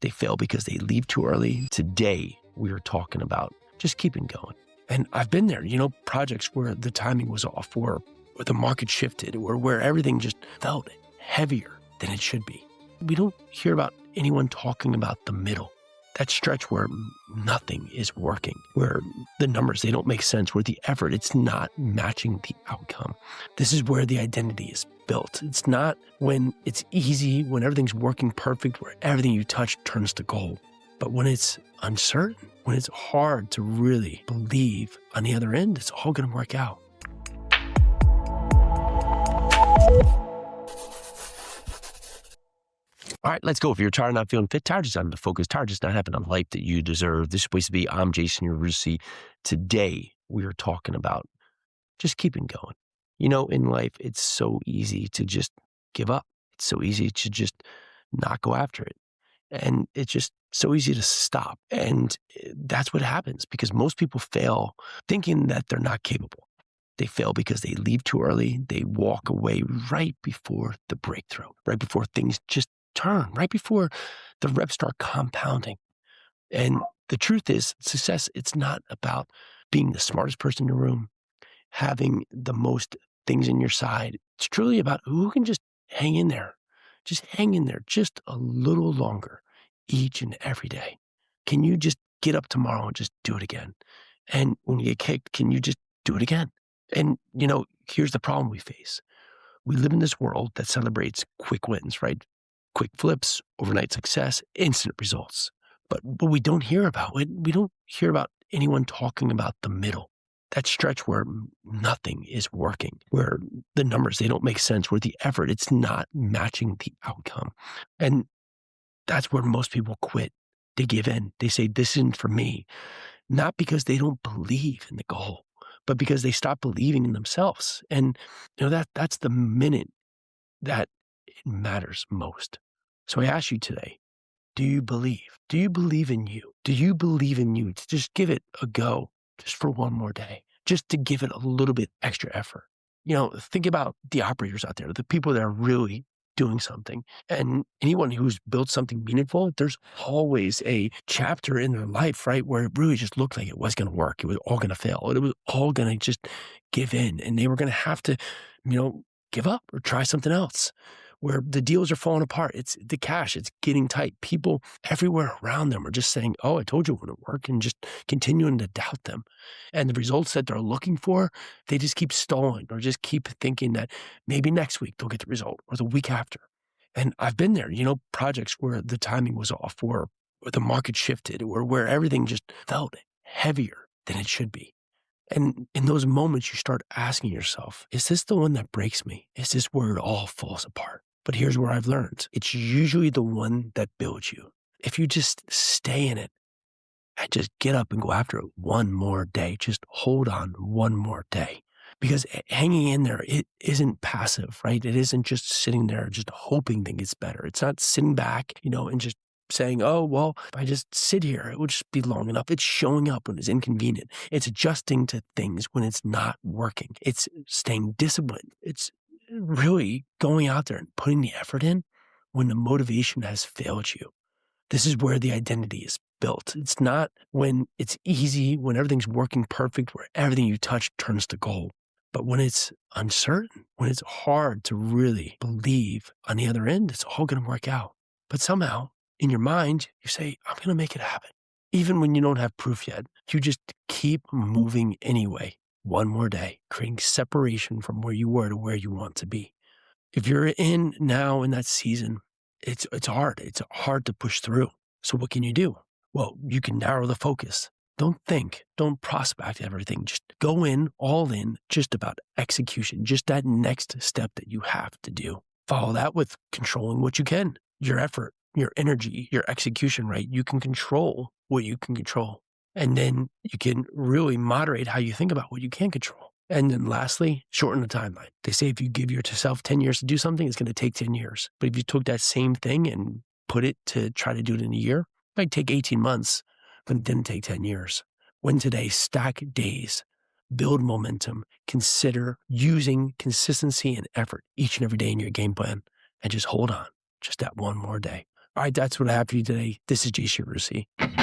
They fail because they leave too early. Today, we are talking about just keeping going. And I've been there, projects where the timing was off, or the market shifted, or where everything just felt heavier than it should be. We don't hear about anyone talking about the middle, that stretch where nothing is working, where the numbers, they don't make sense, where the effort, it's not matching the outcome. This is where the identity is built. It's not when it's easy, when everything's working perfect, where everything you touch turns to gold, but when it's uncertain, when it's hard to really believe on the other end, it's all going to work out. All right, let's go. If you're tired, not feeling fit, tired, just not focused, tired, just not having a life that you deserve. This is supposed to be, I'm Jason Yarusi. Today, we are talking about just keeping going. In life, it's so easy to just give up. It's so easy to just not go after it. And it's just so easy to stop. And that's what happens because most people fail thinking that they're not capable. They fail because they leave too early. They walk away right before the breakthrough, right before things just turn, right before the reps start compounding. And the truth is, success, it's not about being the smartest person in the room, having the most things in your side. It's truly about who can just hang in there. Just hang in there just a little longer each and every day. Can you just get up tomorrow and just do it again? And when you get kicked, can you just do it again? And, here's the problem we face. We live in this world that celebrates quick wins, right? Quick flips, overnight success, instant results. But we don't hear about it. We don't hear about anyone talking about the middle, that stretch where nothing is working, where the numbers, they don't make sense, where the effort, it's not matching the outcome. And that's where most people quit. They give in. They say, this isn't for me. Not because they don't believe in the goal, but because they stop believing in themselves. And that's the minute that it matters most. So I ask you today, do you believe? Do you believe in you? Do you believe in you to just give it a go just for one more day, just to give it a little bit extra effort? Think about the operators out there, the people that are really doing something. And anyone who's built something meaningful, there's always a chapter in their life, right, where it really just looked like it was going to work. It was all going to fail. It was all going to just give in. And they were going to have to, give up or try something else, where the deals are falling apart. It's the cash, it's getting tight. People everywhere around them are just saying, oh, I told you it wouldn't work, and just continuing to doubt them. And the results that they're looking for, they just keep stalling or just keep thinking that maybe next week they'll get the result or the week after. And I've been there, projects where the timing was off, or the market shifted, or where everything just felt heavier than it should be. And in those moments, you start asking yourself, is this the one that breaks me? Is this where it all falls apart? But here's where I've learned. It's usually the one that builds you. If you just stay in it and just get up and go after it one more day, just hold on one more day. Because hanging in there, it isn't passive, right? It isn't just sitting there just hoping things gets better. It's not sitting back, and just saying, oh, well, if I just sit here, it would just be long enough. It's showing up when it's inconvenient. It's adjusting to things when it's not working. It's staying disciplined. It's really going out there and putting the effort in when the motivation has failed you. This is where the identity is built. It's not when it's easy, when everything's working perfect, where everything you touch turns to gold. But when it's uncertain, when it's hard to really believe on the other end, it's all going to work out. But somehow, in your mind, you say, I'm going to make it happen. Even when you don't have proof yet, you just keep moving anyway. One more day, creating separation from where you were to where you want to be. If you're now in that season, it's hard. It's hard to push through. So what can you do? Well, you can narrow the focus. Don't think, don't prospect everything. Just go all in, just about execution, just that next step that you have to do. Follow that with controlling what you can, your effort, your energy, your execution, right? You can control what you can control. And then you can really moderate how you think about what you can control. And then lastly, shorten the timeline. They say if you give yourself 10 years to do something, it's going to take 10 years. But if you took that same thing and put it to try to do it in a year, it might take 18 months, but it didn't take 10 years. Win today, stack days, build momentum, consider using consistency and effort each and every day in your game plan, and just hold on, just that one more day. All right, that's what I have for you today. This is Jason Yarusi.